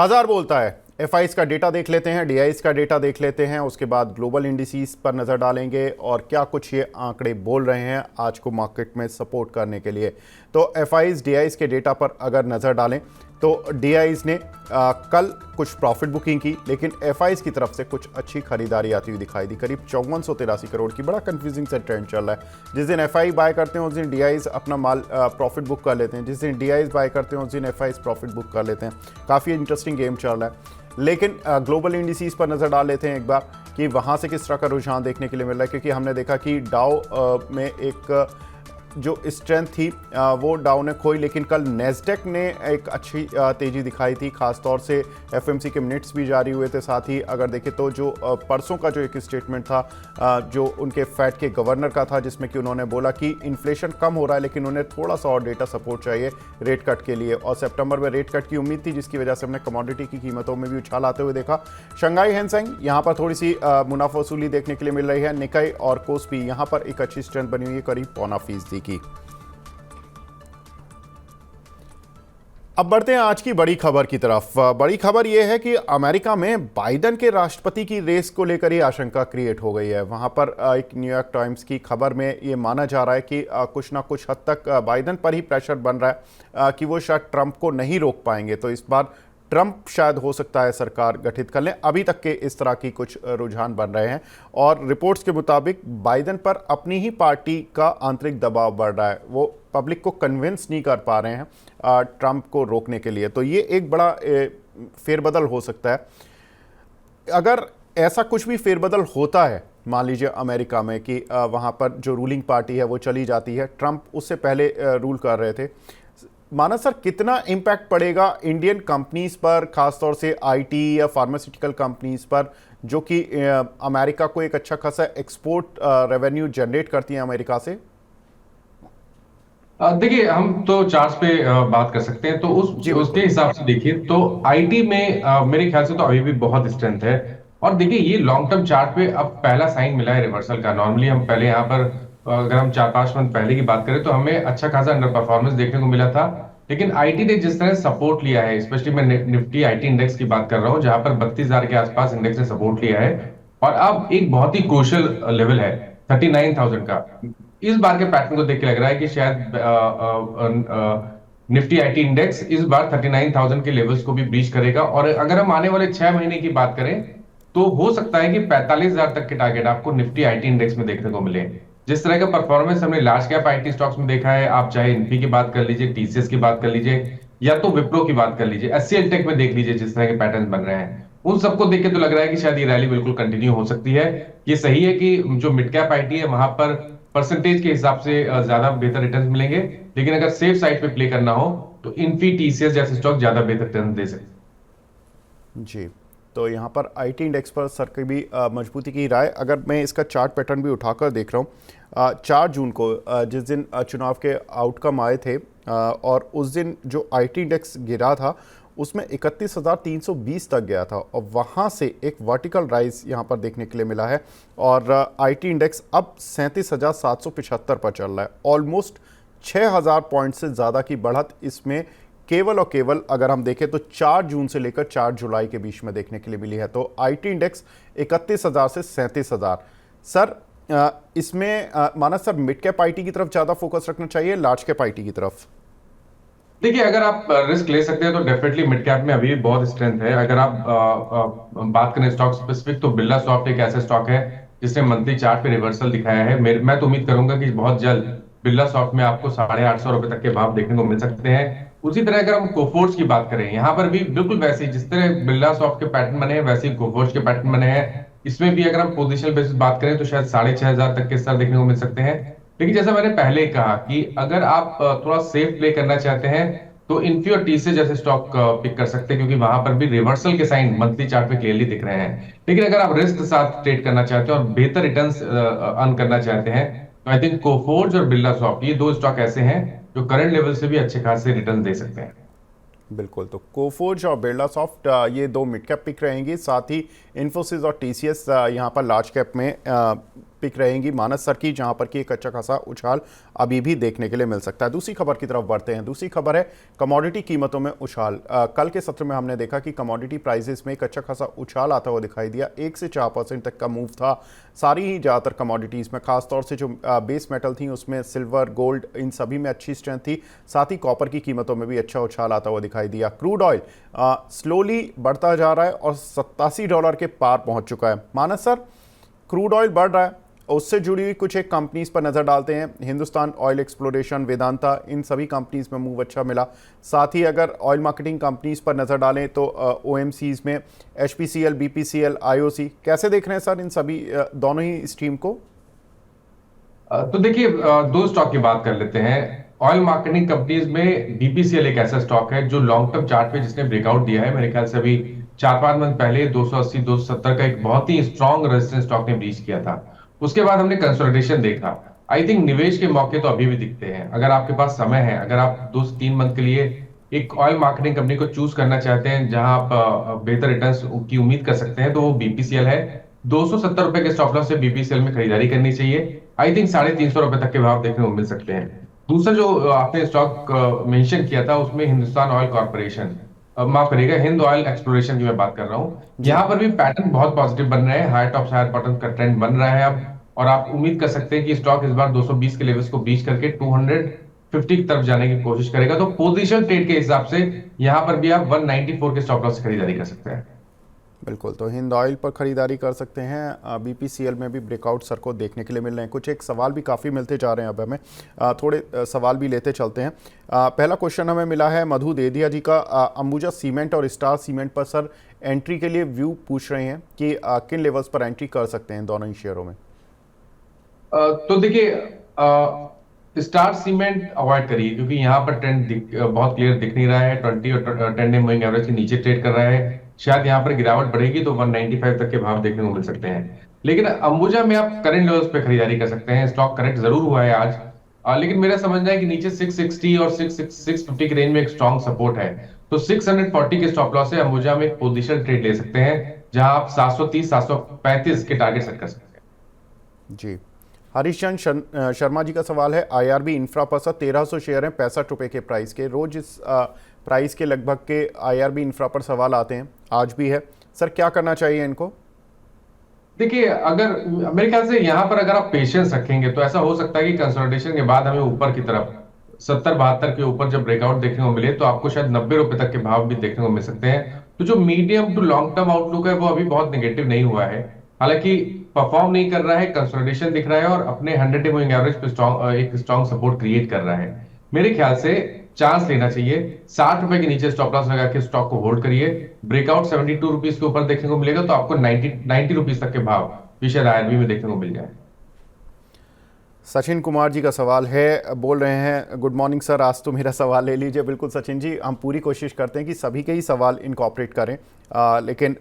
बाजार बोलता है। एफआईज का डेटा देख लेते हैं, डीआईज का डेटा देख लेते हैं, उसके बाद ग्लोबल इंडिसेस पर नज़र डालेंगे और क्या कुछ ये आंकड़े बोल रहे हैं आज को मार्केट में सपोर्ट करने के लिए। तो एफआईज डीआईज के डेटा पर अगर नज़र डालें तो डीआईज ने कल कुछ प्रॉफिट बुकिंग की, लेकिन एफआईज की तरफ से कुछ अच्छी खरीदारी आती हुई दिखाई दी, करीब 5483 करोड़ की। बड़ा कंफ्यूजिंग से ट्रेंड चल रहा है। जिस दिन एफआई बाय करते हैं उस दिन डीआईज अपना माल प्रॉफिट बुक कर लेते हैं, जिस दिन डीआईज बाय करते हैं उस दिन एफआईज प्रॉफिट बुक कर लेते हैं। काफ़ी इंटरेस्टिंग गेम चल रहा है। लेकिन ग्लोबल इंडिसेस पर नज़र डाल लेते हैं एक बार कि वहाँ से किस तरह का रुझान देखने के लिए मिल रहा है, क्योंकि हमने देखा कि डाउ में एक जो स्ट्रेंथ थी वो डाउ ने खोई, लेकिन कल नेस्डेक ने एक अच्छी तेज़ी दिखाई थी, खासतौर से एफएमसी के मिनट्स भी जारी हुए थे। साथ ही अगर देखें तो जो परसों का जो एक स्टेटमेंट था जो उनके फेड के गवर्नर का था, जिसमें कि उन्होंने बोला कि इन्फ्लेशन कम हो रहा है लेकिन उन्हें थोड़ा सा और डेटा सपोर्ट चाहिए रेट कट के लिए, और सितंबर में रेट कट की उम्मीद थी, जिसकी वजह से हमने कमोडिटी की कीमतों में भी उछाल आते हुए देखा। शंघाई हैंसेंग यहाँ पर थोड़ी सी मुनाफा वसूली देखने के लिए मिल रही है। निकाई और कोस्पी यहाँ पर एक अच्छी स्ट्रेंथ बनी हुई है, करीब 0.25% की। अब बढ़ते हैं आज की बड़ी खबर की तरफ। बड़ी खबर यह है कि अमेरिका में बाइडेन के राष्ट्रपति की रेस को लेकर ही आशंका क्रिएट हो गई है। वहां पर एक न्यूयॉर्क टाइम्स की खबर में ये माना जा रहा है कि कुछ ना कुछ हद तक बाइडेन पर ही प्रेशर बन रहा है कि वो शायद ट्रंप को नहीं रोक पाएंगे। तो इस बार ट्रंप शायद हो सकता है सरकार गठित कर लें। अभी तक के इस तरह की कुछ रुझान बन रहे हैं और रिपोर्ट्स के मुताबिक बाइडेन पर अपनी ही पार्टी का आंतरिक दबाव बढ़ रहा है। वो पब्लिक को कन्विंस नहीं कर पा रहे हैं ट्रंप को रोकने के लिए। तो ये एक बड़ा फेरबदल हो सकता है। अगर ऐसा कुछ भी फेरबदल होता है, मान लीजिए अमेरिका में कि वहाँ पर जो रूलिंग पार्टी है वो चली जाती है, ट्रंप उससे पहले रूल कर रहे थे, माना सर कितना इम्पैक्ट पड़ेगा इंडियन कंपनीज पर, खासतौर से आईटी या फार्मास्यूटिकल कंपनीज पर, जो कि अमेरिका को एक अच्छा खासा एक्सपोर्ट रेवेन्यू जनरेट करती हैं अमेरिका से? देखिए, हम तो चार्ट्स पे बात कर सकते हैं। तो उसके हिसाब से देखिए तो आईटी में मेरे ख्याल से तो अभी भी बहुत स्ट्रेंथ है। और देखिए, ये लॉन्ग टर्म चार्ट पे अब पहला साइन मिला है रिवर्सल का। नॉर्मली हम पहले यहाँ पर अगर हम 4-5 मंथ पहले की बात करें तो हमें अच्छा खासा अंडर परफॉर्मेंस देखने को मिला था। लेकिन आईटी ने जिस तरह सपोर्ट लिया है, स्पेशली मैं निफ्टी आईटी इंडेक्स की बात कर रहा हूँ, जहां पर 32,000 के आसपास इंडेक्स ने सपोर्ट लिया है और अब एक बहुत ही क्रूशियल लेवल है 39,000 का। इस बार के पैटर्न को देख के लग रहा है कि शायद निफ्टी आईटी इंडेक्स इस बार 39,000 के लेवल्स को भी ब्रीच करेगा। और अगर हम आने वाले 6 महीने की बात करें तो हो सकता है कि 45,000 तक के टारगेट आपको निफ्टी आईटी इंडेक्स में देखने को मिले। जिस तरह का परफॉर्मेंस हमने लार्ज कैप आईटी स्टॉक्स में देखा है, आप चाहे इन्फी की बात कर लीजिए, टीसीएस की बात कर लीजिए, या तो विप्रो की बात कर लीजिए, एचसीएल टेक में देख लीजिए, जिस तरह के पैटर्न बन रहे हैं, उन सबको देख के तो लग रहा है कि शायद ये रैली बिल्कुल कंटिन्यू हो सकती है। ये सही है कि जो मिड कैप आईटी है वहां पर परसेंटेज के हिसाब से ज्यादा बेहतर रिटर्न मिलेंगे, लेकिन अगर सेफ साइड पे प्ले करना हो तो इन्फी टीसीएस जैसे स्टॉक ज्यादा बेहतर रिटर्न दे सकते। जी, तो यहाँ पर आईटी इंडेक्स पर सर की भी मजबूती की राय। अगर मैं इसका चार्ट पैटर्न भी उठाकर देख रहा हूँ, 4 जून को जिस दिन चुनाव के आउटकम आए थे और उस दिन जो आईटी इंडेक्स गिरा था उसमें 31,320 तक गया था और वहाँ से एक वर्टिकल राइज यहाँ पर देखने के लिए मिला है और आईटी इंडेक्स अब 37,775 पर चल रहा है। ऑलमोस्ट 6,000 पॉइंट से ज़्यादा की बढ़त इसमें केवल और केवल अगर हम देखें तो 4 जून से लेकर 4 जुलाई के बीच में देखने के लिए मिली है। तो आईटी इंडेक्स 31,000 से 37,000। सर इसमें माना सर मिड कैप आईटी की तरफ ज़्यादा फोकस रखना चाहिए, लार्ज कैप आईटी की तरफ? देखिए, अगर आप रिस्क ले सकते हैं तो डेफिनेटली मिड कैप में अभी भी बहुत स्ट्रेंथ है। अगर आप बात करें स्टॉक स्पेसिफिक, तो बिरला सॉफ्ट एक ऐसा स्टॉक है जिसने मंथली चार्ट पे रिवर्सल दिखाया है। मैं तो उम्मीद करूंगा कि बहुत जल्द बिरला सॉफ्ट में आपको 850 रुपए तक के भाव देखने को मिल सकते हैं। उसी तरह अगर हम कोफोर्ज की बात करें, यहाँ पर भी बिल्कुल वैसे ही जिस तरह बिरला सॉफ्ट के पैटर्न बने हैं वैसे ही कोफोर्ज के पैटर्न बने हैं। इसमें भी अगर हम पोजिशनल बेसिस बात करें तो शायद 6,500 तक के स्तर देखने को मिल सकते हैं। लेकिन जैसा मैंने पहले कहा कि अगर आप थोड़ा सेफ प्ले करना चाहते हैं तो इन्फी और टीसीएस जैसे स्टॉक पिक कर सकते हैं, क्योंकि वहां पर भी रिवर्सल के साइन मंथली चार्ट पे क्लियरली दिख रहे हैं। लेकिन अगर आप रिस्क के साथ ट्रेड करना चाहते हैं और बेहतर रिटर्न्स अर्न करना चाहते हैं तो आई थिंक कोफोर्ज और बिरला सॉफ्ट ये 2 स्टॉक ऐसे हैं जो करंट लेवल से भी अच्छे खासे रिटर्न दे सकते हैं। बिल्कुल, तो कोफोर्ज और बिरला सॉफ्ट ये 2 मिड कैप पिक रहेंगी। साथ ही इन्फोसिस और टीसीएस यहाँ पर लार्ज कैप में पिक रहेंगी मानस सर की, जहां पर कि एक अच्छा खासा उछाल अभी भी देखने के लिए मिल सकता है। दूसरी खबर की तरफ बढ़ते हैं। दूसरी खबर है कमोडिटी कीमतों में उछाल। कल के सत्र में हमने देखा कि कमोडिटी प्राइसेस में एक अच्छा खासा उछाल आता हुआ दिखाई दिया। 1 से 4% तक का मूव था सारी ही ज़्यादातर कमोडिटीज़ में, खासतौर से जो बेस मेटल थी उसमें सिल्वर, गोल्ड, इन सभी में अच्छी स्ट्रेंथ थी। साथ ही कॉपर की कीमतों में भी अच्छा उछाल आता हुआ दिखाई दिया। क्रूड ऑयल स्लोली बढ़ता जा रहा है और $87 के पार पहुंच चुका है। मानस सर, क्रूड ऑयल बढ़ रहा है, उससे जुड़ी हुई कुछ एक कंपनीज पर नज़र डालते हैं। हिंदुस्तान ऑयल एक्सप्लोरेशन, वेदांता, इन सभी कंपनीज में मूव अच्छा मिला। साथ ही अगर ऑयल मार्केटिंग कंपनीज पर नज़र डालें तो ओएमसीज में एचपीसीएल, बीपीसीएल, आईओसी, कैसे देख रहे हैं सर इन सभी दोनों ही स्ट्रीम को? तो देखिए, दो स्टॉक की बात कर लेते हैं। ऑयल मार्केटिंग कंपनीज में बीपीसीएल एक ऐसा स्टॉक है जो लॉन्ग टर्म चार्ट पे जिसने ब्रेकआउट दिया है। मेरे ख्याल से अभी 4-5 मंथ पहले 280 270 का एक बहुत ही स्ट्रॉन्ग रेजिस्टेंस स्टॉक ने ब्रीच किया था। उसके बाद हमने कंसोलिडेशन देखा। आई थिंक निवेश के मौके तो अभी भी दिखते हैं। अगर आपके पास समय है, अगर आप 2 से 3 मंथ के लिए एक ऑयल मार्केटिंग कंपनी को चूज करना चाहते हैं जहां आप बेहतर रिटर्न्स की उम्मीद कर सकते हैं, तो वो बीपीसीएल है। ₹270 के स्टॉप लॉस से बीपीसीएल में खरीदारी करनी चाहिए। आई थिंक ₹350 तक के भाव देखने को मिल सकते हैं। दूसरा जो आपने स्टॉक मेंशन किया था उसमें हिंदुस्तान ऑयल कॉर्पोरेशन, माफ करिएगा, हिंद ऑयल एक्सप्लोरेशन की मैं बात कर रहा हूँ। जी यहाँ पर भी पैटर्न बहुत पॉजिटिव बन रहे हैं। हायर टॉप हायर बॉटम का ट्रेंड बन रहा है अब, और आप उम्मीद कर सकते हैं कि स्टॉक इस बार 220 के लेवल्स को ब्रीच करके 250 की तरफ जाने की कोशिश करेगा। तो पोजीशन ट्रेड के हिसाब से यहाँ पर भी आप 194 के स्टॉप लॉस से खरीदारी कर सकते हैं। बिल्कुल, तो हिंद ऑयल पर खरीदारी कर सकते हैं। बीपीसीएल में भी ब्रेकआउट सर को देखने के लिए मिल रहे हैं। कुछ एक सवाल भी काफ़ी मिलते जा रहे हैं, अब हमें थोड़े सवाल भी लेते चलते हैं। पहला क्वेश्चन हमें मिला है मधु देदिया जी का। अंबुजा सीमेंट और स्टार सीमेंट पर सर एंट्री के लिए व्यू पूछ रहे हैं कि किन लेवल्स पर एंट्री कर सकते हैं दोनों ही शेयरों में? तो देखिए, स्टार सीमेंट अवॉइड करिए क्योंकि यहाँ पर ट्रेंड बहुत क्लियर दिख नहीं रहा है। 20 और 10 डे मूविंग एवरेज के नीचे ट्रेड कर रहा है। शायद यहाँ पर गिरावट बढ़ेगी तो 195 तक के भाव देखने को मिल सकते हैं। लेकिन अंबुजा में आप करंट लेवल्स पे खरीदारी कर सकते हैं। स्टॉक करेक्ट जरूर हुआ है आज, लेकिन मेरा समझना है कि नीचे 660 और 650 के रेंज में एक स्ट्रॉन्ग सपोर्ट है। तो 640 के स्टॉप लॉस से अंबुजा में एक पोजिशन ट्रेड ले सकते हैं जहां आप 730 735 के टारगेट सेट कर सकते हैं। जी, हरीशचंद शर्मा जी का सवाल है आईआरबी इंफ्रा पर सर 1300 शेयर हैं ₹65 के प्राइस के। रोज इस प्राइस के लगभग के आईआरबी इंफ्रा पर सवाल आते हैं, आज भी है सर, क्या करना चाहिए इनको? देखिए, अगर मेरे ख्याल से यहाँ पर अगर आप पेशेंस रखेंगे तो ऐसा हो सकता है कि कंसोलिडेशन के बाद हमें ऊपर की तरफ 70-72 के ऊपर जब ब्रेकआउट देखने को मिले तो आपको शायद ₹90 तक के भाव भी देखने को मिल सकते हैं। तो जो medium to long term outlook है वो अभी बहुत नेगेटिव नहीं हुआ है। हालांकि परफॉर्म नहीं कर रहा है, कंसोलिडेशन दिख रहा है और अपने 100 डे मूविंग एवरेज पे एक स्ट्रॉन्ग सपोर्ट क्रिएट कर रहा है। मेरे ख्याल से चांस लेना चाहिए। ₹60 के नीचे स्टॉप लॉस लगा के स्टॉक को होल्ड करिए। ब्रेकआउट ₹72 के ऊपर देखने को मिलेगा तो आपको 90 रुपीज तक के भाव भी शायद आईआरबी में देखने को मिल जाए। सचिन कुमार जी का सवाल है, बोल रहे हैं गुड मॉर्निंग सर, आज तो मेरा सवाल ले लीजिए। बिल्कुल सचिन जी, हम पूरी कोशिश करते हैं कि सभी के ही सवाल इनकॉर्पोरेट करें, लेकिन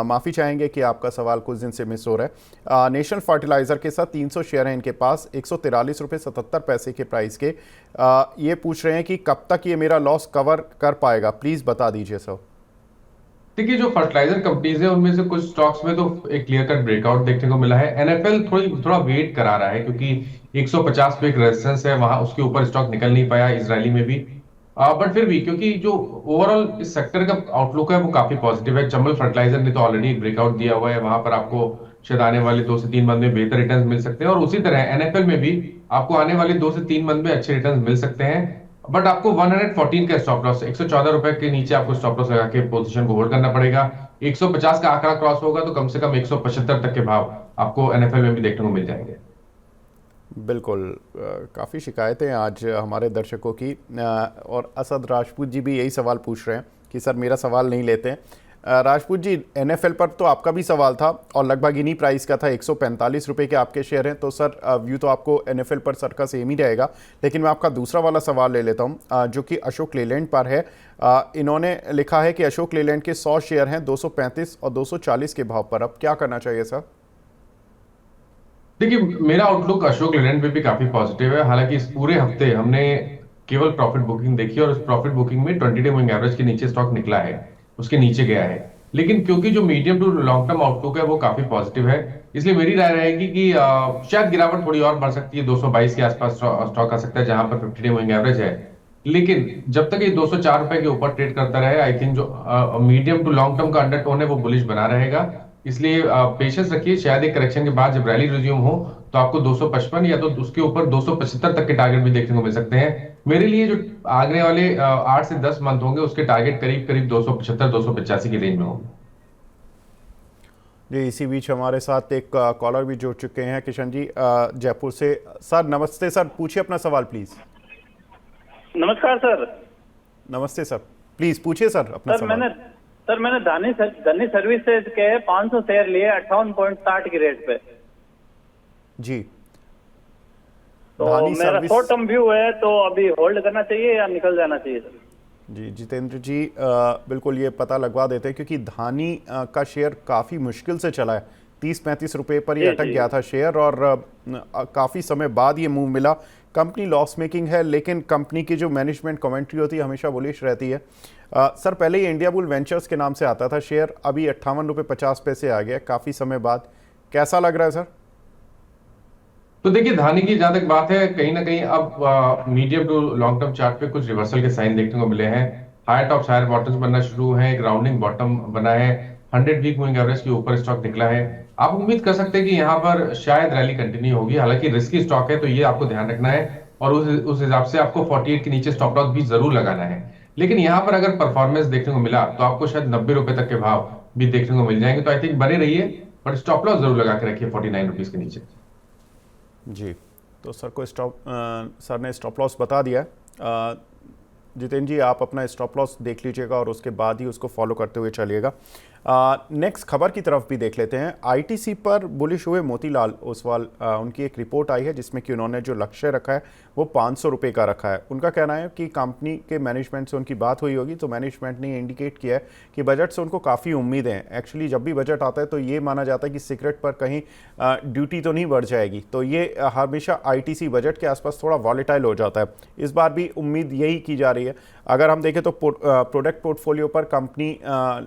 माफ़ी चाहेंगे कि आपका सवाल कुछ दिन से मिस हो रहा है। नेशनल फर्टिलाइज़र के साथ 300 शेयर हैं इनके पास, ₹143.77 के प्राइस के। ये पूछ रहे हैं कि कब तक ये मेरा लॉस कवर कर पाएगा, प्लीज़ बता दीजिए सर। देखिए, जो फर्टिलाइजर कंपनीज है उनमें से कुछ स्टॉक्स में तो एक क्लियर कट ब्रेकआउट देखने को मिला है। एनएफएल थोड़ा वेट करा रहा है क्योंकि 150 पे एक रेजिस्टेंस है, वहां उसके ऊपर स्टॉक निकल नहीं पाया इजरायली में भी। बट फिर भी क्योंकि जो ओवरऑल इस सेक्टर का आउटलुक है वो काफी पॉजिटिव है। चंबल फर्टिलाइजर ने तो ऑलरेडी ब्रेकआउट दिया हुआ है, वहां पर आपको शायद आने वाले 2 से 3 मंथ में बेहतर रिटर्न मिल सकते हैं। और उसी तरह एनएफएल में भी आपको आने वाले 2 से 3 मंथ में अच्छे रिटर्न मिल सकते हैं। बट आपको 114 का स्टॉप लॉस, ₹114 के नीचे आपको स्टॉप लॉस लगा के पोजीशन को होल्ड करना पड़ेगा। 150 का आंकड़ा क्रॉस होगा तो कम से कम 175 तक के भाव आपको एनएफएल में भी देखने को मिल जाएंगे। बिल्कुल, काफ़ी शिकायतें आज हमारे दर्शकों की, और असद राजपूत जी भी यही सवाल पूछ रहे हैं कि सर मेरा सवाल नहीं लेते हैं। राजपूत जी, एनएफएल पर तो आपका भी सवाल था और लगभग इन्हीं प्राइस का था, ₹145 के आपके शेयर हैं, तो सर व्यू तो आपको एनएफएल पर सर का सेम ही रहेगा। लेकिन मैं आपका दूसरा वाला सवाल ले लेता हूं, जो कि अशोक लेलैंड पर है। इन्होंने लिखा है कि अशोक लेलैंड के 100 शेयर हैं 235 और 240 के भाव पर, अब क्या करना चाहिए सर? देखिए, मेरा आउटलुक अशोक लेलैंड पे भी काफी पॉजिटिव है। हालांकि इस पूरे हफ्ते हमने केवल प्रॉफिट बुकिंग देखी और उस प्रॉफिट बुकिंग में 20 डे मूविंग एवरेज के नीचे स्टॉक निकला है, उसके नीचे गया है। लेकिन क्योंकि जो medium to long term outlook है वो काफी पॉजिटिव है, इसलिए मेरी राय रहेगी कि शायद गिरावट थोड़ी और बढ़ सकती है, 222 के आसपास स्टॉक आ सकता है जहां पर 50 डे मूविंग एवरेज है। लेकिन जब तक ये 204 रुपए के ऊपर ट्रेड करता रहे, आई थिंक जो मीडियम टू लॉन्ग टर्म का अंडरटोन है वो बुलिश बना रहेगा। इसलिए पेशेंस रखिए, शायद एक करेक्शन के बाद जब रैली रिज्यूम हो तो आपको 255 या तो उसके ऊपर 275 तक के टारगेट भी देखने को मिल सकते हैं। मेरे लिए जो आगने वाले 8 से 10 मंथ होंगे उसके टारगेट करीब करीब 275 285 की रेंज में होंगे। जी, इसी बीच हमारे साथ एक कॉलर भी जुड़ चुके हैं, किशन जी जयपुर से। सर नमस्ते सर, पूछिए अपना सवाल प्लीज़। नमस्कार सर। नमस्ते सर, प्लीज़ पूछिए सर अपना सवाल। सर मैंने धनी सर्विसेज के 500 शेयर लिए 58.60 की रेट पे। जी, तो धानी मेरा सर्विस। शॉर्ट टर्म व्यू है, तो अभी होल्ड करना चाहिए या निकल जाना चाहिए सर? जी जितेंद्र जी, बिल्कुल ये पता लगवा देते हैं क्योंकि धानी का शेयर काफ़ी मुश्किल से चला है, 30-35 रुपए पर ये जी अटक जी। गया था शेयर, और काफ़ी समय बाद ये मूव मिला। कंपनी लॉस मेकिंग है, लेकिन कंपनी की जो मैनेजमेंट कमेंट्री होती है हमेशा बुलिश रहती है। सर पहले ये इंडिया बुल वेंचर्स के नाम से आता था शेयर, अभी 58 रुपये 50 पैसे आ गया काफ़ी समय बाद, कैसा लग रहा है सर? तो देखिए, धानी की जहां तक बात है, कहीं ना कहीं अब medium to long term chart पे कुछ रिवर्सल के साइन देखने को मिले हैं। हायर टॉप्स हायर बॉटम्स बनना शुरू है, एक राउंडिंग बॉटम बना है, 100 वीक मूविंग एवरेज के ऊपर स्टॉक निकला है। आप उम्मीद कर सकते हैं कि यहाँ पर शायद रैली कंटिन्यू होगी, हालांकि रिस्की स्टॉक है तो ये आपको ध्यान रखना है, और उस हिसाब से आपको 48 के नीचे स्टॉप लॉस भी जरूर लगाना है। लेकिन यहाँ पर अगर परफॉर्मेंस देखने को मिला तो आपको शायद 90 रुपए तक के भाव भी देखने को मिल जाएंगे, तो आई थिंक बने रहिए, बट स्टॉप लॉस जरूर लगा के रखिए 49 रुपीज के नीचे। जी, तो सर को सर ने स्टॉप लॉस बता दिया है। जितेंद्र जी आप अपना स्टॉप लॉस देख लीजिएगा और उसके बाद ही उसको फॉलो करते हुए चलिएगा। नेक्स्ट खबर की तरफ भी देख लेते हैं। आईटीसी पर बुलिश हुए मोतीलाल ओसवाल, उनकी एक रिपोर्ट आई है जिसमें कि उन्होंने जो लक्ष्य रखा है वो 500 रुपये का रखा है। उनका कहना है कि कंपनी के मैनेजमेंट से उनकी बात हुई होगी तो मैनेजमेंट ने इंडिकेट किया है कि बजट से उनको काफ़ी उम्मीदें हैं। एक्चुअली जब भी बजट आता है तो ये माना जाता है कि सीक्रेट पर कहीं ड्यूटी तो नहीं बढ़ जाएगी, तो ये हमेशा आईटीसी बजट के आसपास थोड़ा वॉलेटाइल हो जाता है। इस बार भी उम्मीद यही की जा रही है। अगर हम देखें तो प्रोडक्ट पोर्टफोलियो पर कंपनी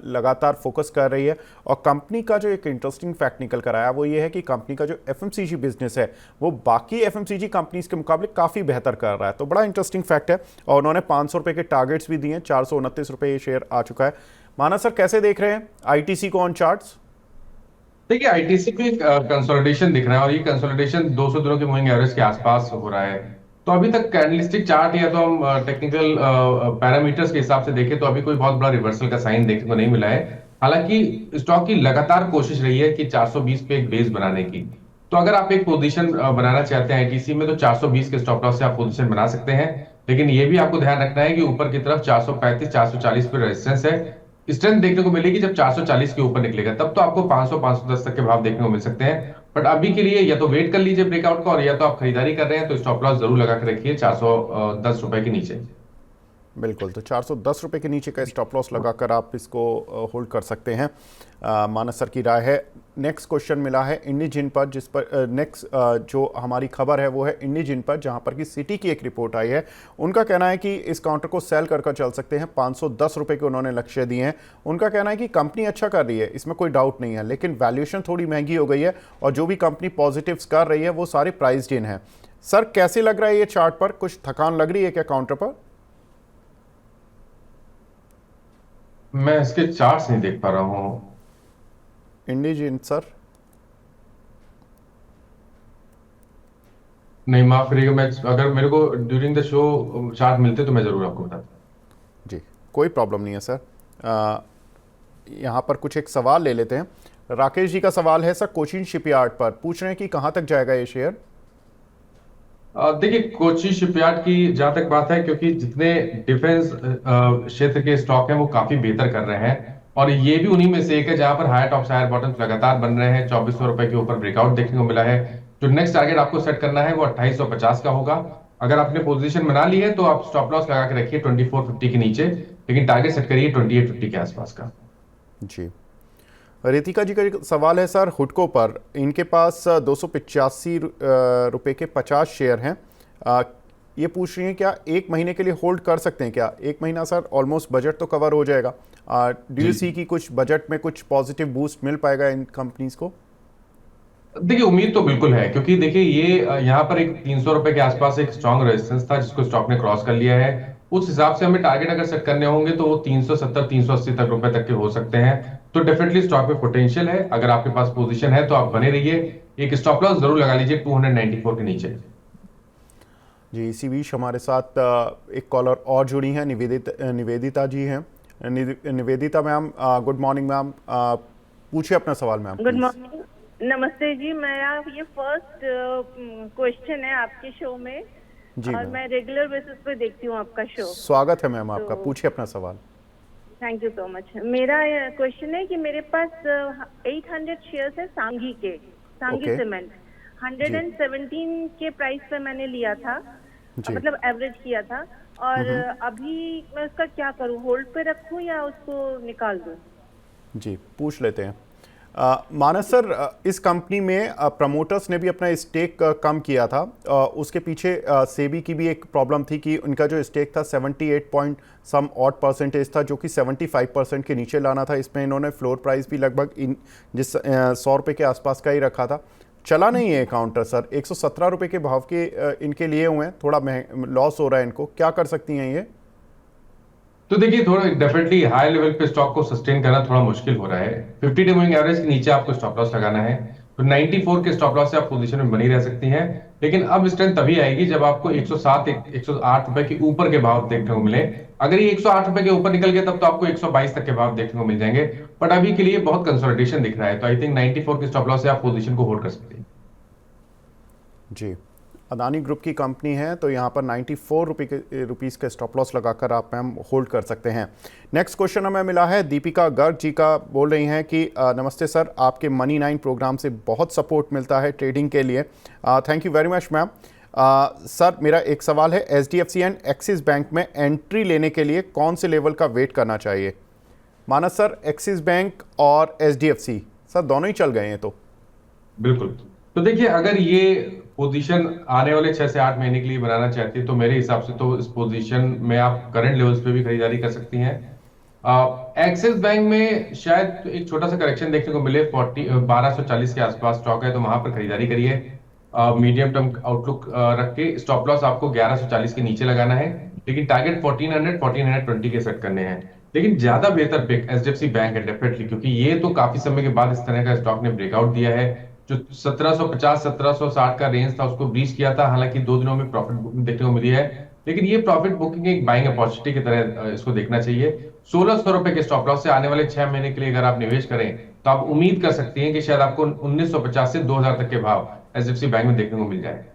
लगातार फोकस कर रही है, और कंपनी का जो एक इंटरेस्टिंग फैक्ट निकल कर आया वो ये है कि कंपनी का जो एफएमसीजी बिजनेस है वो बाकी एफएमसीजी कंपनीज के मुकाबले काफ़ी बेहतर कर रहा है। तो बड़ा इंटरेस्टिंग फैक्ट है, और उन्होंने 500 रुपये के टारगेट्स भी दिए हैं। 429 रुपये ये शेयर आ चुका है। माना सर कैसे देख रहे हैं आईटीसी को ऑन चार्ट्स? देखिए, आईटीसी पे कंसोलिडेशन दिख रहा है, और ये कंसोलिडेशन 200 दिनों के मूविंग एवरेज के आसपास हो रहा है। तो अभी तक कैंडलस्टिक चार्ट या तो हम टेक्निकल पैरामीटर्स के हिसाब से देखें तो अभी कोई बहुत बड़ा रिवर्सल का साइन देखने को नहीं मिला है। हालांकि स्टॉक की लगातार कोशिश रही है कि 420 पे एक बेस बनाने की। तो अगर आप एक पोजीशन बनाना चाहते हैं आईटीसी में तो 420 के स्टॉप लॉस से आप पोजीशन बना सकते हैं। लेकिन ये भी आपको ध्यान रखना है कि ऊपर की तरफ 435 440 पे रेजिस्टेंस है। स्ट्रेंथ देखने को मिलेगी जब 440 के ऊपर निकलेगा, तब तो आपको 500 510 तक के भाव देखने को मिल सकते हैं। बट अभी के लिए या तो वेट कर लीजिए ब्रेकआउट का, और या तो आप खरीदारी कर रहे हैं तो स्टॉप लॉस जरूर लगा के रखिए 410 रुपए के नीचे। बिल्कुल, तो 410 रुपये के नीचे का स्टॉप लॉस लगाकर आप इसको होल्ड कर सकते हैं। मानस सर की राय है। नेक्स्ट क्वेश्चन मिला है इंडिजिन पर, जिस पर नेक्स्ट जो हमारी खबर है वो है इंडिजिन पर, जहां पर कि सिटी की एक रिपोर्ट आई है। उनका कहना है कि इस काउंटर को सेल कर चल सकते हैं। 510 रुपये के उन्होंने लक्ष्य दिए हैं। उनका कहना है कि कंपनी अच्छा कर रही है, इसमें कोई डाउट नहीं है, लेकिन वैल्यूएशन थोड़ी महंगी हो गई है, और जो भी कंपनी पॉजिटिव्स कर रही है वो सारे प्राइस्ड इन है। सर कैसे लग रहा है ये चार्ट पर? कुछ थकान लग रही है क्या काउंटर पर? मैं इसके चार्ट्स नहीं देख पा रहा हूँ। इंडिजिन सर? नहीं, माफ करिएगा, मैं अगर मेरे को ड्यूरिंग द शो चार्ट मिलते तो मैं जरूर आपको बताता। जी, कोई प्रॉब्लम नहीं है सर। यहाँ पर कुछ एक सवाल ले लेते हैं। राकेश जी का सवाल है सर कोचीन शिपयार्ड पर, पूछ रहे हैं कि कहाँ तक जाएगा ये शेयर? देखिए, कोची शिपयार्ड की जहां तक बात है, क्योंकि जितने डिफेंस क्षेत्र के स्टॉक हैं वो काफी बेहतर कर रहे हैं, और ये भी उन्हीं में से एक है जहां पर हायर टॉप्स हायर बॉटम्स लगातार बन रहे हैं। 2400 रुपए के ऊपर ब्रेकआउट देखने को मिला है। जो नेक्स्ट टारगेट आपको सेट करना है वो 2850 का होगा। अगर आपने पोजीशन बना ली है तो आप स्टॉप लॉस लगा के रखिए 2450 के नीचे, लेकिन टारगेट सेट करिए 2850 के आसपास का। जी, रितिका जी का एक सवाल है सर हुडको पर। इनके पास 285 रुपये के 50 शेयर हैं। ये पूछ रही हैं क्या 1 महीने के लिए होल्ड कर सकते हैं क्या? 1 महीना सर ऑलमोस्ट बजट तो कवर हो जाएगा। डू यू सी की कुछ बजट में कुछ पॉजिटिव बूस्ट मिल पाएगा इन कंपनीज को? देखिए उम्मीद तो बिल्कुल है, क्योंकि देखिए ये यहाँ पर एक 300 रुपए के आसपास एक स्ट्रॉन्ग रेजिस्टेंस था जिसको स्टॉक ने क्रॉस कर लिया है। उस हिसाब से हमें टारगेट अगर सेट करने होंगे तो वो 370 380 तक रुपए तक के हो सकते हैं। तो डेफिनेटली स्टॉक में पोटेंशियल है। अगर आपके पास पोजीशन है तो आप बने रहिए। एक स्टॉप लॉस जरूर लगा लीजिए 294 के नीचे। जी, इसी बीच हमारे साथ एक कॉलर और जुड़ी हैं, निवेदिता जी हैं। Nivedita ma'am, good morning ma'am, पूछिए अपना सवाल मैम। गुड मॉर्निंग, नमस्ते जी। मेरा ये फर्स्ट क्वेश्चन है आपके शो में जी और मैम, मैं रेगुलर बेसिस पे देखती हूँ आपका शो। स्वागत है मैम आपका, तो पूछिए अपना सवाल। Thank you so much. मेरा क्वेश्चन है कि मेरे पास 800 शेयर्स है सांगी के, सांगी ओके। सीमेंट। 117 के प्राइस पे मैंने लिया था, जी। मतलब एवरेज किया था। और अभी मैं उसका क्या करूँ, होल्ड पे रखूँ या उसको निकाल दूँ? जी, पूछ लेते हैं। मानस सर, इस कंपनी में प्रमोटर्स ने भी अपना स्टेक कम किया था। उसके पीछे सेबी की भी एक प्रॉब्लम थी कि उनका जो स्टेक था 78 पॉइंट सम ऑड परसेंटेज था, जो कि 75% के नीचे लाना था। इसमें इन्होंने फ्लोर प्राइस भी लगभग 100 रुपये के आसपास का ही रखा था। चला नहीं है काउंटर सर, 117 रुपये के भाव के इनके लिए हुए हैं, थोड़ा लॉस हो रहा है इनको, क्या कर सकती हैं ये? तो देखिए थोड़ा डेफिनेटली हाई लेवल पे स्टॉक को सस्टेन करना थोड़ा मुश्किल हो रहा है। 50 डे मूविंग एवरेज के नीचे आपको स्टॉप लॉस लगाना है। तो 94 के स्टॉप लॉस से आप पोजीशन में बनी रह सकती हैं। लेकिन अब स्ट्रेंथ तभी आएगी जब आपको 107 108 रुपए के ऊपर के भाव देखने को मिले। अगर ये 108 रुपए के ऊपर निकल गए तब तो आपको 122 तक के भाव देखने को मिल जाएंगे। बट अभी के लिए बहुत कंसोलिडेशन दिख रहा है, तो आई थिंक 94 के स्टॉप लॉस से आप पोजीशन को होल्ड कर सकते हैं। जी, अदानी ग्रुप की कंपनी है, तो यहाँ पर 94 रुपीज़ के स्टॉप लॉस लगाकर आप मैम होल्ड कर सकते हैं। नेक्स्ट क्वेश्चन हमें मिला है दीपिका गर्ग जी का, बोल रही हैं कि नमस्ते सर, आपके मनी 9 प्रोग्राम से बहुत सपोर्ट मिलता है ट्रेडिंग के लिए। Thank you very much ma'am. Sir, मेरा एक सवाल है, HDFC एंड एक्सिस बैंक में एंट्री लेने के लिए कौन से लेवल का वेट करना चाहिए? मानस सर, एक्सिस बैंक और HDFC सर दोनों ही चल गए हैं तो। बिल्कुल। तो देखिए अगर ये पोजीशन आने वाले 6 से 8 महीने के लिए बनाना चाहती है तो मेरे हिसाब से तो इस पोजीशन में आप करंट लेवल्स पे भी खरीदारी कर सकती हैं। एक्सिस बैंक में शायद एक छोटा सा करेक्शन देखने को मिले, 1240 के आसपास स्टॉक है, तो वहां पर खरीदारी करिए। मीडियम टर्म आउटलुक रख के स्टॉप लॉस आपको 1140 के नीचे लगाना है, लेकिन टारगेट 1400 1420 के सेट करने हैं। लेकिन ज्यादा बेहतर पिक HDFC बैंक है डेफिनेटली, क्योंकि ये तो काफी समय के बाद इस तरह का स्टॉक ने ब्रेकआउट दिया है। जो 1750 1760 का रेंज था उसको ब्रीच किया था, हालांकि 2 दिनों में प्रॉफिट बुकिंग देखने को मिली है। लेकिन ये प्रॉफिट बुकिंग एक बाइंग अपॉर्चुनिटी की तरह इसको देखना चाहिए। 1600 रुपए के स्टॉप लॉस से आने वाले 6 महीने के लिए अगर आप निवेश करें तो आप उम्मीद कर सकती हैं कि शायद आपको 1950 से 2000 तक के भाव HDFC बैंक में देखने को मिल जाए।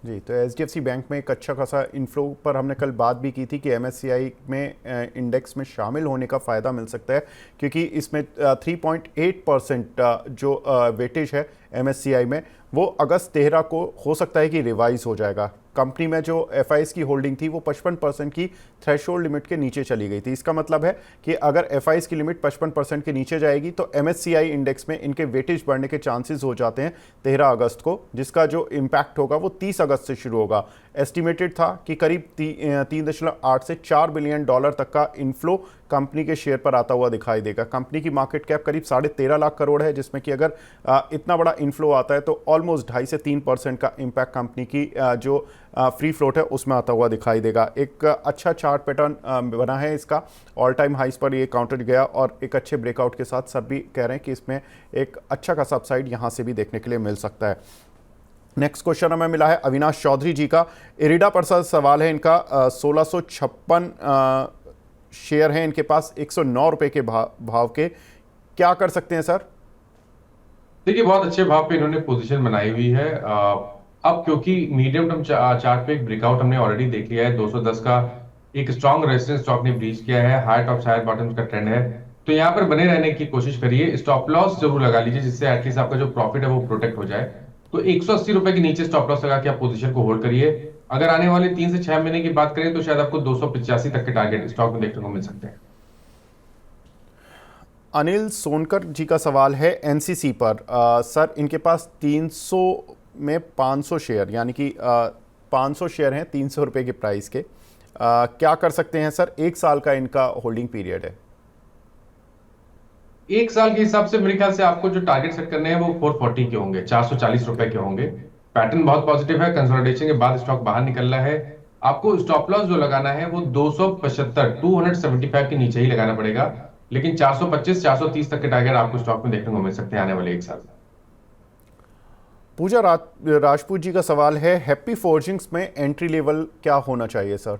जी, तो HDFC बैंक में एक अच्छा खासा इन्फ्लो पर हमने कल बात भी की थी कि MSCI में इंडेक्स में शामिल होने का फ़ायदा मिल सकता है, क्योंकि इसमें 3.8% जो वेटेज है MSCI में, वो अगस्त 13 को हो सकता है कि रिवाइज हो जाएगा। कंपनी में जो FIs की होल्डिंग थी वो 55% की थ्रेशोल्ड लिमिट के नीचे चली गई थी। इसका मतलब है कि अगर FIs की लिमिट 55% के नीचे जाएगी तो MSCI इंडेक्स में इनके वेटेज बढ़ने के चांसेस हो जाते हैं 13 अगस्त को, जिसका जो इम्पैक्ट होगा वो 30 अगस्त से शुरू होगा। एस्टिमेटेड था कि करीब 3.8 से 4 बिलियन डॉलर तक का इन्फ्लो कंपनी के शेयर पर आता हुआ दिखाई देगा। कंपनी की मार्केट कैप करीब 13.5 लाख करोड़ है, जिसमें कि अगर इतना बड़ा इन्फ्लो आता है तो ऑलमोस्ट 2.5 से 3% का इम्पैक्ट कंपनी की जो फ्री फ्लोट है उसमें आता हुआ दिखाई देगा। एक अच्छा चार्ट पैटर्न बना है इसका, ऑल टाइम हाइस पर ये काउंटर गया और एक अच्छे ब्रेकआउट के साथ सब भी कह रहे हैं कि इसमें एक अच्छा खासा अपसाइड यहाँ से भी देखने के लिए मिल सकता है। नेक्स्ट क्वेश्चन हमें मिला है अविनाश चौधरी जी का, इरिडा पर सवाल है इनका। 1656 शेयर हैं इनके पास, 109 रुपए के भाव के, क्या कर सकते हैं सर? देखिए बहुत अच्छे भाव पे इन्होंने पोजीशन बनाई हुई है। अब क्योंकि मीडियम टर्म चार्ट पे एक ब्रेकआउट हमने ऑलरेडी देख लिया है, 210 का एक स्ट्रॉन्ग रेजिस्टेंस स्टॉक ने ब्रीच किया है, हाई टॉप हाई बॉटम का ट्रेंड है, तो यहाँ पर बने रहने की कोशिश करिए। स्टॉप लॉस जरूर लगा लीजिए जिससे एटलीस्ट आपका जो प्रॉफिट है वो प्रोटेक्ट हो जाए। तो 180 रुपए के नीचे स्टॉप लॉस लगा के आप पोजीशन को होल्ड करिए। अगर आने वाले 3 से 6 महीने की बात करें तो शायद आपको 285 तक के टारगेट स्टॉक में देखने को मिल सकते हैं। अनिल सोनकर जी का सवाल है NCC पर। सर, इनके पास 300 में 500 शेयर, यानी कि 500 शेयर हैं 300 रुपये के प्राइस के। क्या कर सकते हैं सर? 1 साल का इनका होल्डिंग पीरियड है। 1 साल के हिसाब से मेरे ख्याल से आपको जो टारगेट सेट करने हैं वो 440 के होंगे, 440 रुपए के होंगे। पैटर्न बहुत पॉजिटिव है, कंसोलिडेशन के बाद स्टॉक बाहर निकल रहा है। आपको स्टॉप लॉस जो लगाना है वो 275 के नीचे ही लगाना पड़ेगा, लेकिन 425 430 तक के टारगेट आपको स्टॉक में देखने को मिल सकते हैं आने वाले 1 साल में। पूजा राजपूत जी का सवाल है, हैप्पी फोर्जिंग्स में एंट्री लेवल क्या होना चाहिए सर?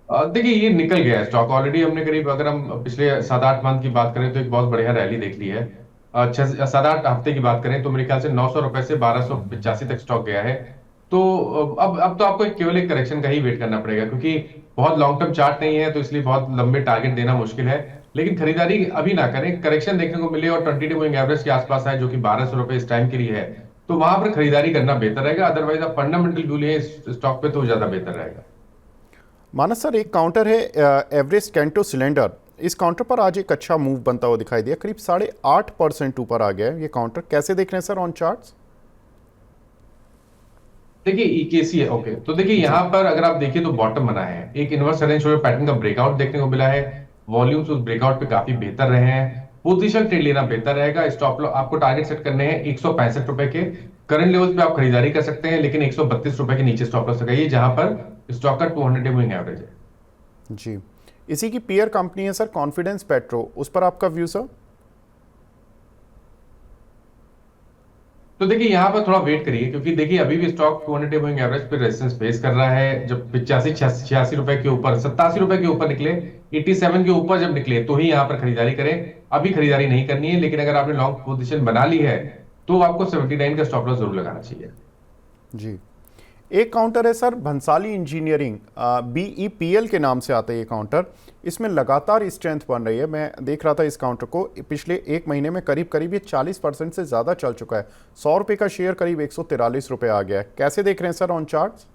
देखिए ये निकल गया है स्टॉक ऑलरेडी। हमने करीब, अगर हम पिछले 7-8 मंथ की बात करें तो एक बहुत बढ़िया रैली देख ली है। 7-8 हफ्ते की बात करें तो मेरे ख्याल से 900 रुपए से 1285 तक स्टॉक गया है। तो अब तो आपको केवल एक करेक्शन का ही वेट करना पड़ेगा, क्योंकि बहुत लॉन्ग टर्म चार्ट नहीं है, तो इसलिए बहुत लंबे टारगेट देना मुश्किल है। लेकिन खरीदारी अभी ना करें, करेक्शन देखने को मिले और 20 डे मूविंग एवरेज के आसपास है जो कि 1200 रुपए इस टाइम के लिए है, तो वहां पर खरीदारी करना बेहतर रहेगा। अदरवाइज आप फंडामेंटल व्यू लिए स्टॉक पे तो ज्यादा बेहतर रहेगा। मानस सर, एक काउंटर है एवरेस्ट कैंटो सिलेंडर, इस काउंटर पर आज एक अच्छा मूव बनता हुआ दिखाई दिया, करीब 8.5% ऊपर आ गया है ये काउंटर। कैसे देख रहे हैं सर ऑन चार्ट्स? देखिए ईकेसी है, ओके। तो देखिए यहाँ पर अगर आप देखिए तो बॉटम बना है, एक इनवर्स अरेंज पैटर्न का ब्रेकआउट देखने को मिला है। वॉल्यूम्स उस ब्रेकआउट पे काफी बेहतर रहे हैं। पोजीशन ट्रेड लेना बेहतर रहेगा। स्टॉप लॉस आपको टारगेट सेट करने हैं 165 रुपए के। करंट लेवल्स पे आप खरीदारी कर सकते हैं, लेकिन 132 रुपए के नीचे स्टॉप लॉस लगाइए, जहां पर स्टॉक का 200 डे मूविंग एवरेज है। जी, इसी की पीयर कंपनी है सर कॉन्फिडेंस पेट्रो, उस पर आपका व्यू सर? तो देखिए यहाँ पर थोड़ा वेट करिए, क्योंकि देखिए अभी भी स्टॉक 200 डे मूविंग एवरेज पे रेजिस्टेंस फेस कर रहा है। जब 85-86 रुपए के ऊपर, 87 रुपए के ऊपर निकले, 87 के ऊपर जब निकले तो ही यहाँ पर खरीदारी करें। अभी खरीदारी नहीं करनी है, लेकिन अगर आपने लॉन्ग पोजीशन बना ली है तो आपको 79 का स्टॉप लॉस जरूर लगाना चाहिए। जी, एक काउंटर है सर भंसाली इंजीनियरिंग, BEPL के नाम से आता है ये काउंटर। इसमें लगातार स्ट्रेंथ बन रही है। मैं देख रहा था इस काउंटर को, पिछले 1 महीने में करीब ये 40% से ज़्यादा चल चुका है। 100 रुपये का शेयर करीब 143 रुपये आ गया है। कैसे देख रहे हैं सर ऑन चार्ट्स?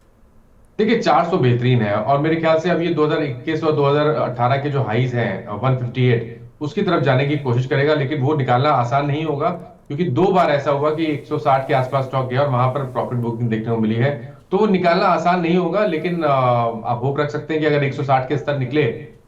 देखिए 400 बेहतरीन है, और मेरे ख्याल से अब ये 2021 और 2018 के जो हाईज हैं 158, उसकी तरफ जाने की कोशिश करेगा, लेकिन वो निकालना आसान नहीं होगा, क्योंकि 2 बार ऐसा हुआ कि 160 के आसपास स्टॉक गया और वहां पर प्रॉफिट बुकिंग देखने को मिली है। तो वो निकालना आसान नहीं होगा, लेकिन आप होप रख सकते हैं कि अगर 160 के स्तर निकले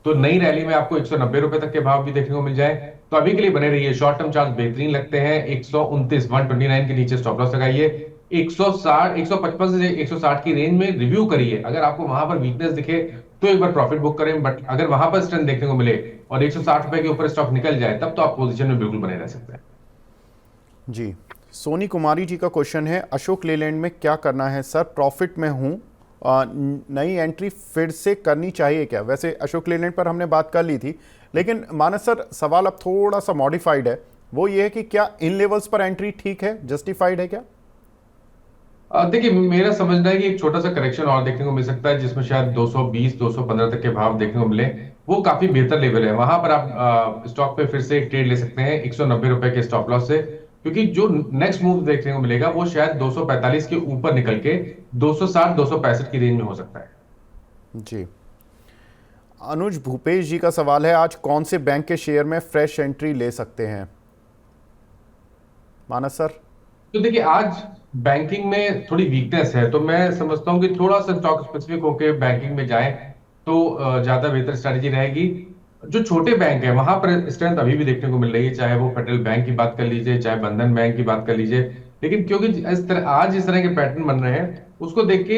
तो नई रैली में आपको 190 रुपए तक के भाव भी देखने को मिल जाए। तो अभी के लिए बने रहिए। शॉर्ट टर्म चार्ट बेहतरीन लगते हैं। 129 के नीचे स्टॉप लॉस लगाइए। 155 से 160 की रेंज में रिव्यू करिए। अगर आपको वहां पर वीकनेस दिखे तो एक बार प्रॉफिट बुक करें, बट अगर वहां पर स्ट्रेंथ देखने को मिले और 160 रुपए के ऊपर स्टॉक निकल जाए, तब तो आप पोजीशन में बिल्कुल बने रह सकते हैं। जी, सोनी कुमारी जी का क्वेश्चन है, अशोक लेलैंड में क्या करना है सर? प्रॉफिट में हूँ, नई एंट्री फिर से करनी चाहिए क्या? वैसे अशोक लेलैंड पर हमने बात कर ली थी, लेकिन मानस सर सवाल अब थोड़ा सा मॉडिफाइड है। वो ये है कि क्या इन लेवल्स पर एंट्री ठीक है, जस्टिफाइड है क्या? देखिए मेरा समझना है कि एक छोटा सा करेक्शन और देखने को मिल सकता है, जिसमें शायद 220 215 तक के भाव देखने को मिले। वो काफी बेहतर लेवल है, वहां पर आप स्टॉक पे फिर से एक ट्रेड ले सकते हैं 190 रुपए के स्टॉप लॉस से, क्योंकि जो नेक्स्ट मूव देखने को मिलेगा वो शायद 245 के ऊपर निकल के 260 265 की रेंज में हो सकता है। जी, अनुज भूपेश जी का सवाल है, आज कौन से बैंक के शेयर में फ्रेश एंट्री ले सकते हैं? मानस सर? तो देखिए आज बैंकिंग में थोड़ी वीकनेस है, तो मैं समझता हूं कि थोड़ा सा स्टॉक स्पेसिफिक होकर बैंकिंग में जाएं तो ज्यादा बेहतर स्ट्रेटेजी रहेगी। जो छोटे बैंक है वहां पर स्ट्रेंथ अभी भी देखने को मिल रही है, चाहे वो फेडरल बैंक की बात कर लीजिए, चाहे बंधन बैंक की बात कर लीजिए। लेकिन क्योंकि आज इस तरह के पैटर्न बन रहे हैं, उसको देख के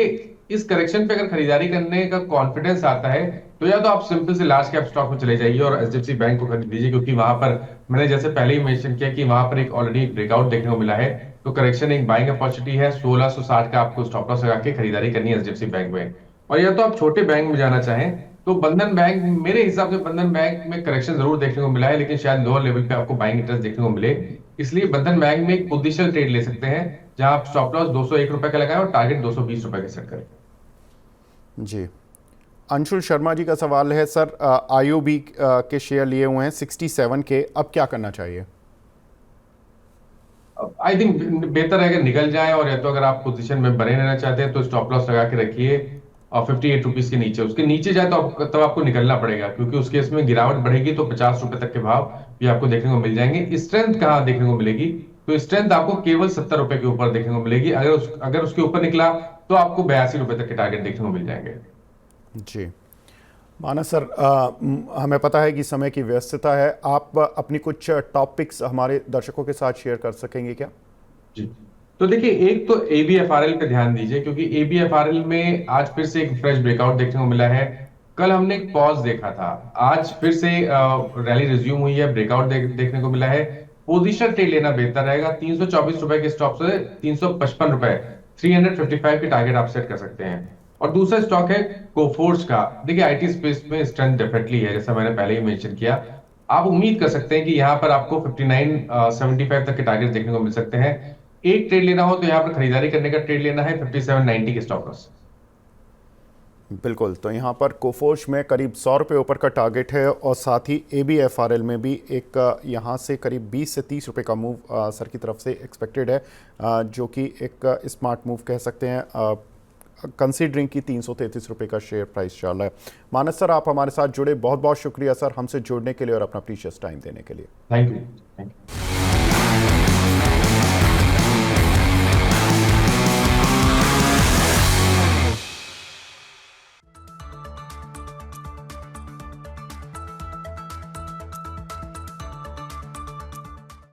इस करेक्शन पे अगर खरीदारी करने का कॉन्फिडेंस आता है, तो या तो आप सिंपल से लार्ज कैप स्टॉक में चले जाइए और एचडीएफसी बैंक को खरीद लीजिए, क्योंकि वहां पर मैंने जैसे पहले ही मेंशन किया कि वहां पर एक ऑलरेडी ब्रेकआउट देखने को मिला है। तो करेक्शन एक बाइंग अपॉर्चुनिटी है। 1660 का आपको स्टॉप लॉस लगा के खरीदारी करनी है एचडीएफसी बैंक में। और या तो आप छोटे बैंक में जाना चाहें तो बंधन बैंक, मेरे हिसाब से बंधन बैंक में करेक्शन जरूर देखने को मिला है, लेकिन शायद लोअर लेवल पे आपको बाइंग इंटरेस्ट देखने को मिले। इसलिए बंधन बैंक में एक पोजिशनल ट्रेड ले सकते हैं, जहां आप स्टॉप लॉस 201 रुपए का लगाएं और टारगेट 220 रुपए का सेट करें। जी, अंशुल शर्मा जी का सवाल है, सर आईओबी के शेयर लिए हुए हैं 67 के, अब क्या करना चाहिए? आई थिंक बेहतर है अगर निकल जाए, और या तो अगर आप पोजीशन में बने रहना चाहते हैं तो स्टॉप लॉस लगा के रखिए और 58 रुपीज के नीचे, उसके नीचे जाए तो तब आपको निकलना पड़ेगा, क्योंकि उसके इसमें गिरावट बढ़ेगी तो 50 रुपए तक के भाव भी आपको देखने को मिल जाएंगे। स्ट्रेंथ कहाँ देखने को मिलेगी? तो स्ट्रेंथ आपको केवल 70 रुपए के ऊपर देखने को मिलेगी। अगर उसके ऊपर निकला तो आपको 82 रुपए तक के टारगेट देखने को मिल जाएंगे। जी मानस सर, हमें पता है कि समय की व्यस्तता है, आप अपनी कुछ टॉपिक्स हमारे दर्शकों के साथ शेयर कर सकेंगे क्या? जी, तो देखिए, एक तो ABFRL पे ध्यान दीजिए, क्योंकि ABFRL में आज फिर से एक फ्रेश ब्रेकआउट देखने को मिला है। कल हमने एक पॉज देखा था, आज फिर से रैली रिज्यूम हुई है, ब्रेकआउट देखने को मिला है। पोजीशन ट्रेड लेना बेहतर रहेगा। 324 रुपए के स्टॉप से 355 रुपए 355 के टारगेट आप सेट कर सकते हैं। और दूसरा स्टॉक है कोफोर्स का। देखिए, IT स्पेस में स्ट्रेंथ डेफिनेटली है, जैसा मैंने पहले ही मेंशन किया। आप उम्मीद कर सकते हैं कि यहाँ पर आपको 59.75 तक के टारगेट देखने को मिल सकते हैं। एक ट्रेड लेना हो तो यहाँ पर खरीदारी करने का ट्रेड लेना है 57.90 के स्टॉप लॉस। बिल्कुल, तो यहाँ पर कोफोर्स में करीब 100 रुपये ऊपर का टारगेट है और साथ ही ABFRL में भी एक यहाँ से करीब 20 से 30 रुपये का मूव सर की तरफ से एक्सपेक्टेड है, जो कि एक स्मार्ट मूव कह सकते हैं, कंसीडरिंग की 333 रुपये का शेयर प्राइस चल रहा है। मानस सर, आप हमारे साथ जुड़े, बहुत बहुत शुक्रिया सर हमसे जुड़ने के लिए और अपना प्रीशियस टाइम देने के लिए। Thank you.